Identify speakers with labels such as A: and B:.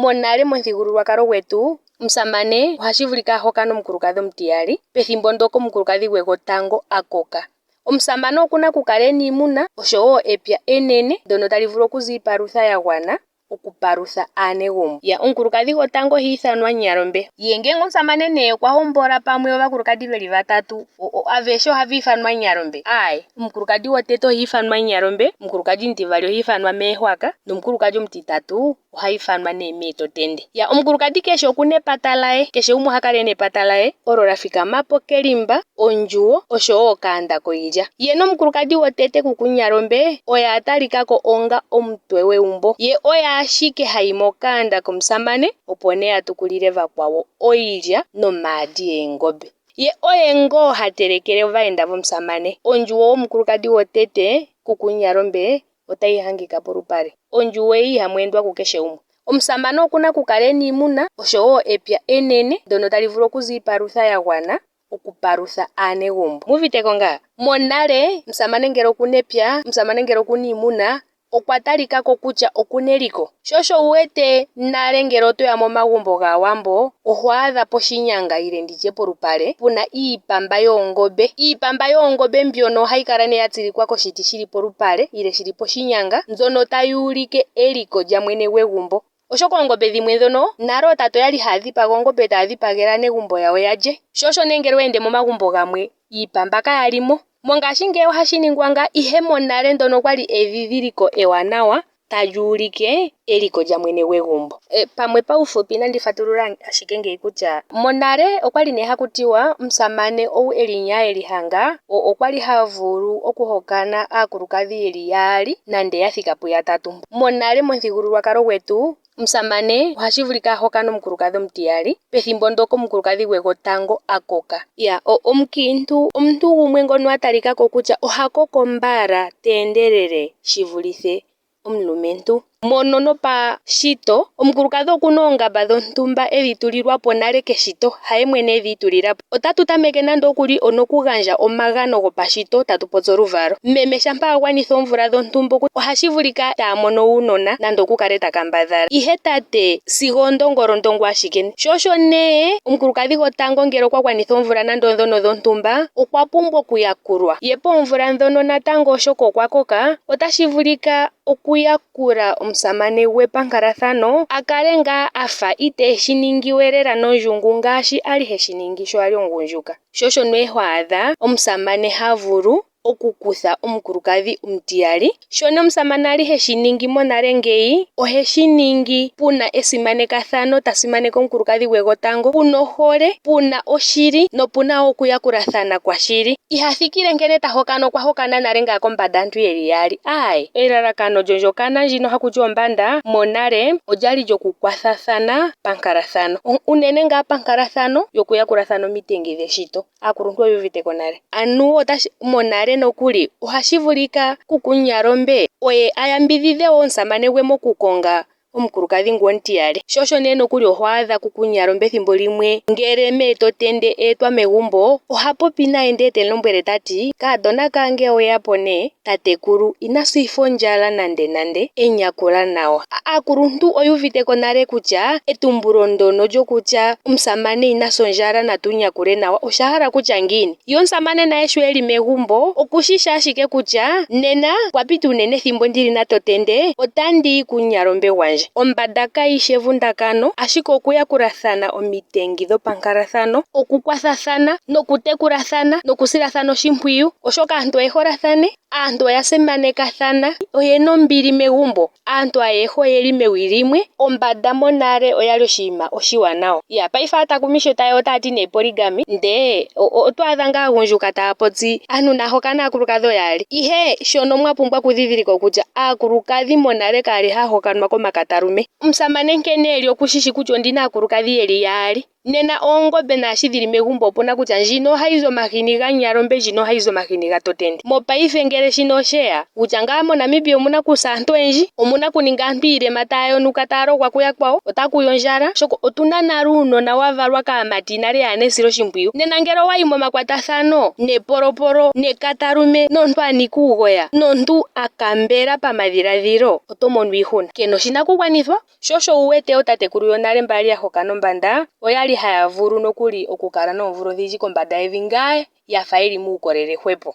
A: Monale momuthigululwakalo gwetu omusamane ohashi vulika ahokane omukulukadhi omutiyali pethimbo ndoka omukulukadhi gwe gotango akoka. Omusamane okuna okukala ena iimuna oshowo epya enene ndono tali vulu okuza iipalutha yagwana okupalutha aanegumbo. Omukulukadhi gotango oha ithanwa nyalombe. Ye ngele omusamane nee okwa hombola pamwe ovakulukadhi veli vatatu aveshe ohava ithanwa nyalombe? Aaye, omukulukadhi gotete oha ithanwa nyalombe, omukulukadhi omutiyali oha ithanwa meehwaka nomukulukadhi omutitatu oha ithanwa nee meetotende. Omukulukadhi keshe okuna epata laye, keshe gumwe oha kala ena epata laye olo la thikamapo kelimba, ondjuwo oshowo okaandako iilya. Ye nomukulukadhi gotete kuku nyalombe oye a talikako onga omutwe gwegumbo. Ye oye ashike hayi mokaanda komusamane opo nee atukulile vakwawo iilya nomaadi eengombe. Ye oye ngoo ha telekele vaenda vomusamane. Ondjuwo yomukulukadhi gotete kuku nyalombe otayi hangika polupale. Ondjuwo ihamu endwa ku keshe gumwe. Omusamane okuna okukala ena iimuna oshowo epya enene ndono tali vulu okuza iipalutha yagwana okupalutha aanegumbo. Muuviteko ngaa? Monale omusamane ngele okuna epya, omusamane ngele okuna iimuna okwa talikako kutya okuna eliko. Sho osho wuwete nale ngele otoya momagumbo gAawambo oho adha poshinyanga nenge nditye polupale puna iipamba yoongombe. Iipamba yoongombe mbyono ohayi kala nee ya tsilikwa koshiti shili polupale nenge shili poshinyanga mbyono tayi ulike eliko lya mwene gwegumbo. Oshoka oongombe dhimwe ndhono nale ootate oyali haya dhipaga oongombe taya dhipagele aanegumbo yawo yalye. Sho osho nee ngele weende momagumbo gamwe iipamba kayalimo. Mongashingeyi ohashi ningwa ngaa, ihe monale ndono kwali edhidhiliko ewanawa tali ulike eliko lya mwene gwegumbo. Pamwe paufupi nandi fatulula ashike ngeyi kutya monale okwali nee haku tiwa omusamane eli nyaya eli hanga okwali ha vulu okuhokana aakulukadhi yeli yaali nande ya thika pu yatatu. Monale momuthigululwakalo gwetu omusamane ohashi vulika ahokane omukulukadhi omutiyali pethimbo ndoka omukulukadhi gwe gotango akoka. Omukiintu omuntu gumwe ngono a talikako kutya oha koko mbala teendelele shi vulithe omulumentu. Mono nopashito omukulukadhi okuna oongamba dhontumba edhi tulilwapo nale keshito, haye mwene edhi itulilapo. Otatu tameke nando okuli nokugandja omagano gopashito tatu popi oluvalo. Meme shampa a gwanitha oomvula dhontumba ohashi vulika taa mono uunona nando ku kale ta kambadhala, ihe tate sigo ondongolondongo ashike. Sho osho nee omukulukadhi gotango ngele okwa gwanitha oomvula nando odhono dhontumba okwa pumbwa okuyakulwa. Ye poomvula dhono natango oshoka okwa koka otashi vulika okuyakula omusamane gwe pankalathano akale ngaa afa iteeshi ningi we lela nondjungu ngaashi ali heshi ningi sho ali omugundjuka. Sho osho nee ho adha omusamane ha vulu okukutha omukulukadhi omutiyali. Shono omusamane ali heshi ningi monale ngeyi oheshi ningi puna esimanekathano, ta simaneke omukulukadhi gwe gotango, puna ohole, puna oshili nopuna wo okuyakulathana kwa shili. Iha thikile nkene ta hokana okwa hokana nale ngaa kombanda aantu yeli yaali. Aaye, elalakano lyondjokana ndjino haku tiwa ombanda monale olyali lyoku kwathathana pankalathano, unene ngaa pankalathano yokuyakulathana omitengi dheshito. Aakuluntu oyu uviteko nale. Anuwa monale nokuli ohashi vulika kuku nyalombe oye a yambidhidhe wo omusamane gwe mokukonga omukulukadhi ngu omutiyali. Sho osho nee nokuli oho adha kuku nyalombe ethimbo limwe ngele meetotende eetwa megumbo oha popi naye ndele temu lombwele tati kaadona kange oweyapo nee, tatekulu ina sa ifa ondjala nande enyakula nawa. Aakuluntu oyu uviteko nale kutya etumbulo ndono lyokutya omusamane ina sa ondjala natu nyakule nawa osha hala kutya ngiini. Ye omusamane naye sho eli megumbo okushishi ashike kutya nena pwa pita unene ethimbo ndili natotende otandiyi ku nyalombe gwandje. Ombanda kayishi evundakano ashike okuyakulathana omitengi dhopankalathano, okukwathathana nokutekulathana nokusilathana oshimpwiyu, oshoka aantu oye holathane, aantu oya simanekathana, oyena ombili megumbo, aantu ayehe oyeli mewi limwe. Ombanda monale oyali oshinima oshiwanawa. Paife aatakumi sho tayeya otaya ti nee polygamy, ndee oto adha ngaa aagundjuka taya popi aantu naya hokana aakulukadhi yaali. Ihe shono mwa pumbwa okudhidhilika kutya aakulukadhi monale kayali haya hokanwa komakatalume. Omusamane nkene eli okushishi kutya ondina aakulukadhi yeli yaali Nena oongombe naashi dhili megumbo opuna kutya ndjino ohayi zi omahini ganyalombe, ndjino ohayi zi omahini gatotende. Mopaife ngele shino osheya kutya ngaa moNamibia omuna okusa aantu oyendji, omuna kuninga aantu iilema taya yonuka taya logwa kuyakwawo, otakuya ondjala oshoka otuna nale uunona wavalwa kaamati nale yaana esiloshimpwiyu. Nena ngele owayi momakwatathano nepolopolo nekatalume nomuntu anika uugoya nomuntu akambela pamadhiladhilo oto mono iihuna. Kena oshinakugwanithwa sho osho wuwete ootatekulu yonale mba yali yahoka nombanda oyali haya vulu nokuli okukala noomvula odhindji kombanda yevi ngaa yafa yeli muukolele hwepo.